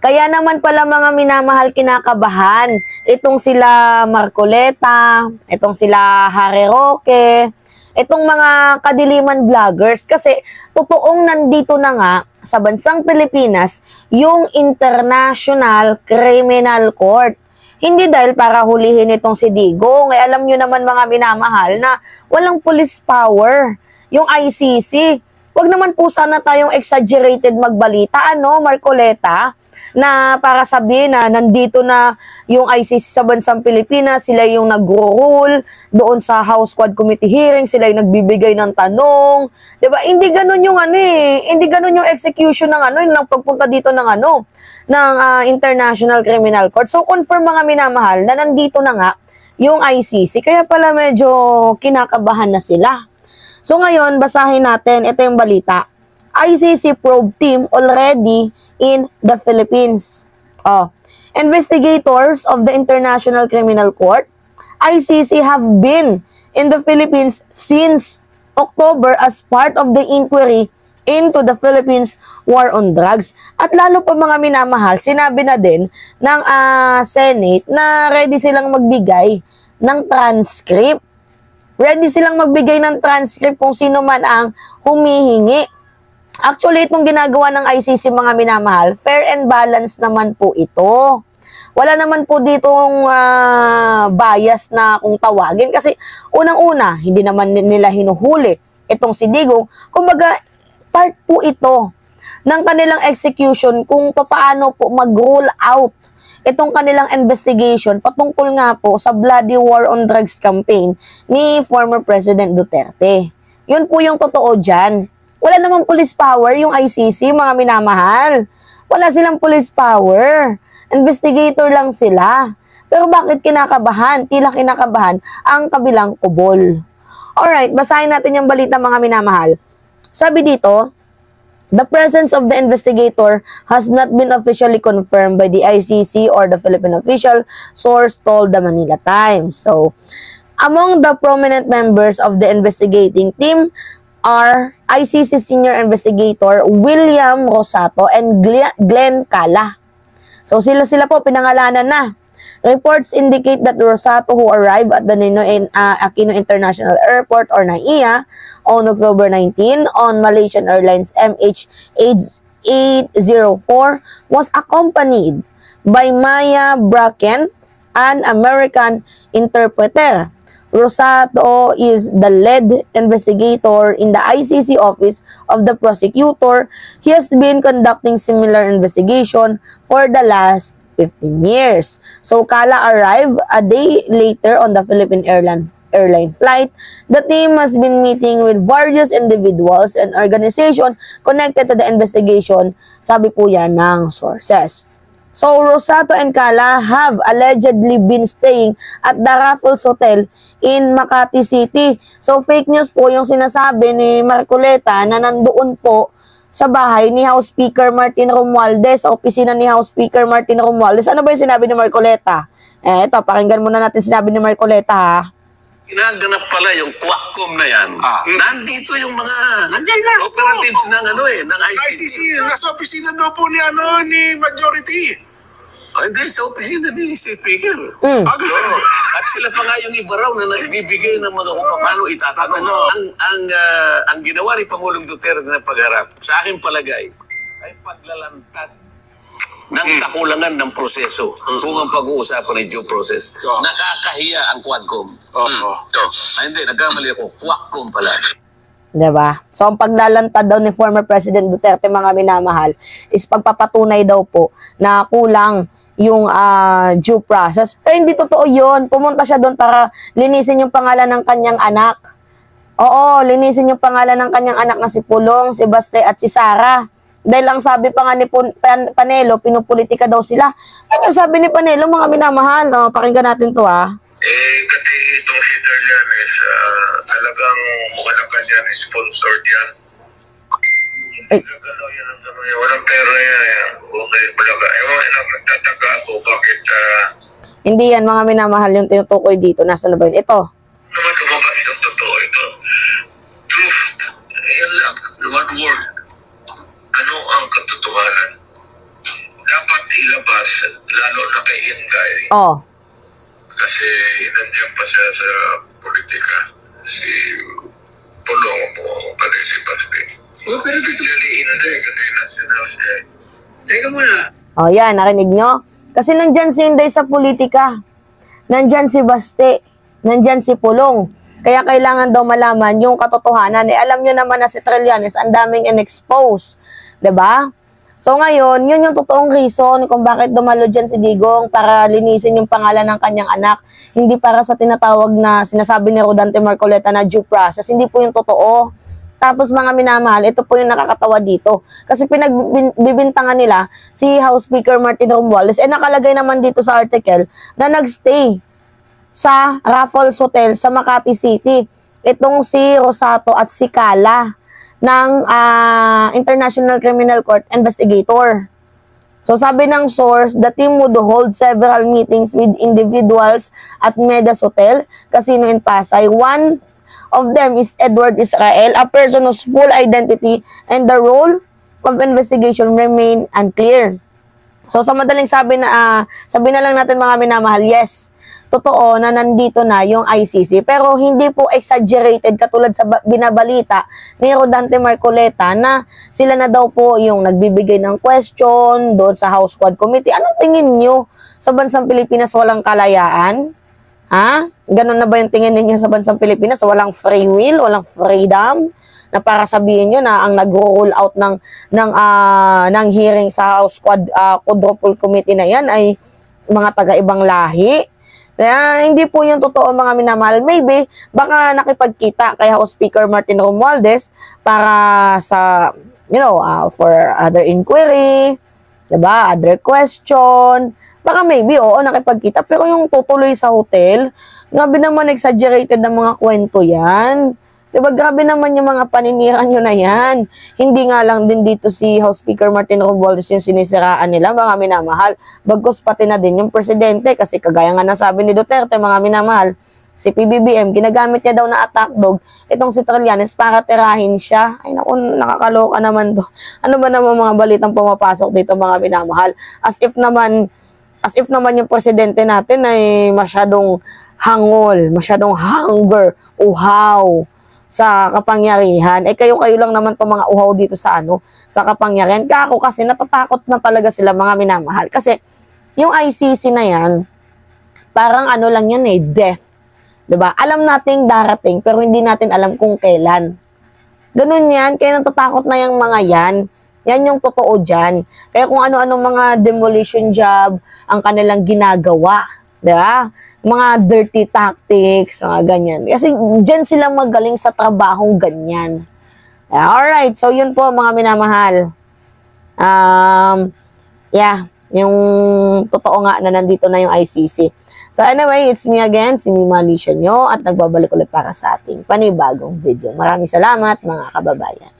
Kaya naman pala mga minamahal kinakabahan, itong sila Marcoleta, itong sila Harry Roque, itong mga kadiliman vloggers, kasi totoong nandito na nga sa bansang Pilipinas yung International Criminal Court. Hindi dahil para hulihin itong si Digong. Eh, alam nyo naman mga minamahal na walang police power yung ICC. Huwag naman po sana tayong exaggerated magbalita, ano, Marcoleta? Na para sabihin na nandito na yung ICC sa bansang Pilipinas, sila yung nag-rule doon sa House Quad Committee hearing, sila yung nagbibigay ng tanong. 'Di ba? Hindi ganoon yung ano eh, hindi ganoon yung execution ng ano, ng pagpunta dito ng ano, ng International Criminal Court. So confirm mga minamahal na nandito na nga yung ICC, kaya pala medyo kinakabahan na sila. So ngayon, basahin natin, ito yung balita. ICC probe team already in the Philippines. Investigators of the International Criminal Court, ICC, have been in the Philippines since October as part of the inquiry into the Philippines war on drugs. At lalo pa mga minamahal, sinabi na din ng Senate na ready silang magbigay ng transcript. Ready silang magbigay ng transcript kung sino man ang humihingi. Actually, itong ginagawa ng ICC mga minamahal, fair and balance naman po ito. Wala naman po ditong bias na kung tawagin. Kasi unang-una, hindi naman nila hinuhuli itong si Digong. Kumbaga, part po ito ng kanilang execution kung paano po mag-rule out itong kanilang investigation patungkol nga po sa bloody war on drugs campaign ni former President Duterte. Yun po yung totoo dyan. Wala namang police power yung ICC, mga minamahal. Wala silang police power. Investigator lang sila. Pero bakit kinakabahan? Tila kinakabahan ang kabilang kubol. Alright, basahin natin yung balita mga minamahal. Sabi dito, the presence of the investigator has not been officially confirmed by the ICC or the Philippine official, source told the Manila Times. So, among the prominent members of the investigating team are ICC Senior Investigator William Rosato and Glenn Cala. So sila po pinangalanan na. Reports indicate that Rosato, who arrived at the Ninoy Aquino International Airport or NAIA on October 19 on Malaysian Airlines MH804, was accompanied by Maya Bracken, an American interpreter. Rosato is the lead investigator in the ICC office of the prosecutor. He has been conducting similar investigation for the last 15 years. So, Cala arrived a day later on the Philippine airline flight. The team has been meeting with various individuals and organizations connected to the investigation, sabi po yan ng sources. So, Rosato and Cala have allegedly been staying at the Raffles Hotel in Makati City. So, fake news po yung sinasabi ni Marcoleta na nandoon po sa bahay ni House Speaker Martin Romualdez, sa opisina ni House Speaker Martin Romualdez. Ano ba yung sinabi ni Marcoleta? Ito, pakinggan muna natin sinabi ni Marcoleta, ha? Ginaganap pala yung Quadcom na yan. Nandito yung mga operatives ng ng ICC. Nasa opisina daw po ni Majority. Hindi, sa opisina ni si Speaker. At sila pa nga yung iba raw na nagbibigay ng mga kung paano itatanan. Ang ginawa ni Pangulong Duterte na pagharap, sa aking palagay, ay paglalantad ng kakulangan ng proseso kung ang pag-uusapan ay due process. Nakakahiya ang Quadcom. Hindi, nagkamali ako. Quadcom pala. Diba? So, ang paglalantad daw ni former President Duterte, mga minamahal, is pagpapatunay daw po na kulang yung due process. Pero hindi totoo yun. Pumunta siya doon para linisin yung pangalan ng kanyang anak. Oo, linisin yung pangalan ng kanyang anak na si Pulong, si Baste at si Sara. Dahil ang sabi pa nga ni Panelo, pinupolitika daw sila. Yan yung sabi ni Panelo, mga minamahal. Pakinggan natin to, ha. Kasi itong si Terlianes, talagang mukha ng kanya ni sponsored yan. Walang pera yan. Okay, balaga. Ewan lang, nagtataka ako bakit hindi yan mga minamahal yung tinutukoy dito. Nasaan na ba yun? Ito. naman lumabas yung totoo ito. Truth. Yan lang. One word. Ano ang katotohanan? Dapat mas lalo na kay Inday. Oh. Kasi nandiyan pa siya sa politika. Si Pulong mo, pati si Basti. Oh, pero dito. Actually, Inday, kasi national siya. Teka muna. Oh, yan, narinig nyo? Kasi nandyan si Inday sa politika. Nandyan si Baste. Nandyan si Pulong. Kaya kailangan daw malaman yung katotohanan. Eh, alam nyo naman na si Trillanes, ang daming in-expose. 'Di ba? So ngayon, yun yung totoong reason kung bakit dumalo dyan si Digong para linisin yung pangalan ng kanyang anak. Hindi para sa tinatawag na sinasabi ni Rodante Marcoleta na due process. Hindi po yung totoo. Tapos mga minamahal, ito po yung nakakatawa dito. Kasi pinagbibintangan nila si House Speaker Martin Romualdez. Nakalagay naman dito sa article na nagstay sa Raffles Hotel sa Makati City. Itong si Rosato at si Kala ng International Criminal Court investigator. So sabi ng source, the team would hold several meetings with individuals at Medas Hotel, Casino in Pasay. One of them is Edward Israel, a person whose full identity and the role of investigation remain unclear. So sa madaling sabi na lang natin mga minamahal, yes, totoo na nandito na yung ICC. Pero hindi po exaggerated katulad sa binabalita ni Rodante Marcoleta na sila na daw po yung nagbibigay ng question doon sa House Quad Committee. Anong tingin nyo? Sa bansang Pilipinas walang kalayaan? Ha? Ganon na ba yung tingin ninyo sa bansang Pilipinas? Walang free will? Walang freedom? Na para sabihin nyo na ang nag-roll out ng hearing sa House Quadruple Committee na yan ay mga taga-ibang lahi? Kaya hindi po yung totoo mga minamahal. Maybe, baka nakipagkita kay House Speaker Martin Romualdez para sa, for other inquiry, diba? Other question. Baka maybe, oo, nakipagkita. Pero yung tutuloy sa hotel, grabe naman exaggerated na mga kwento yan. Diba, grabe naman yung mga paninira nyo na yan. Hindi nga lang din dito si House Speaker Martin Romualdez yung sinisiraan nila, mga minamahal. Bagkus pati na din yung presidente, kasi kagaya nga nasabi ni Duterte, mga minamahal, si PBBM, ginagamit niya daw na attack dog, itong si Trillanes para tirahin siya. Ay naku, nakakaloka naman to. Ano ba naman mga balitang pumapasok dito, mga minamahal? As if naman yung presidente natin ay masyadong hangol, masyadong hunger, uhaw sa kapangyarihan. Kayo lang naman po mga uhaw dito sa sa kapangyarihan. Kako kasi natatakot na talaga sila, mga minamahal. Kasi yung ICC na yan, parang lang yan death. 'Di ba? Alam nating darating pero hindi natin alam kung kailan. Ganun yan, kaya natatakot na yung mga yan. Yan yung totoo dyan. Kaya kung ano-ano mga demolition job ang kanilang ginagawa. Diba? Mga dirty tactics, mga ganyan. Kasi dyan sila magaling sa trabahong ganyan. Alright, so yun po mga minamahal. Yung totoo nga na nandito na yung ICC. So anyway, it's me again, si Mima Alicia nyo, at nagbabalik ulit para sa ating panibagong video. Maraming salamat mga kababayan.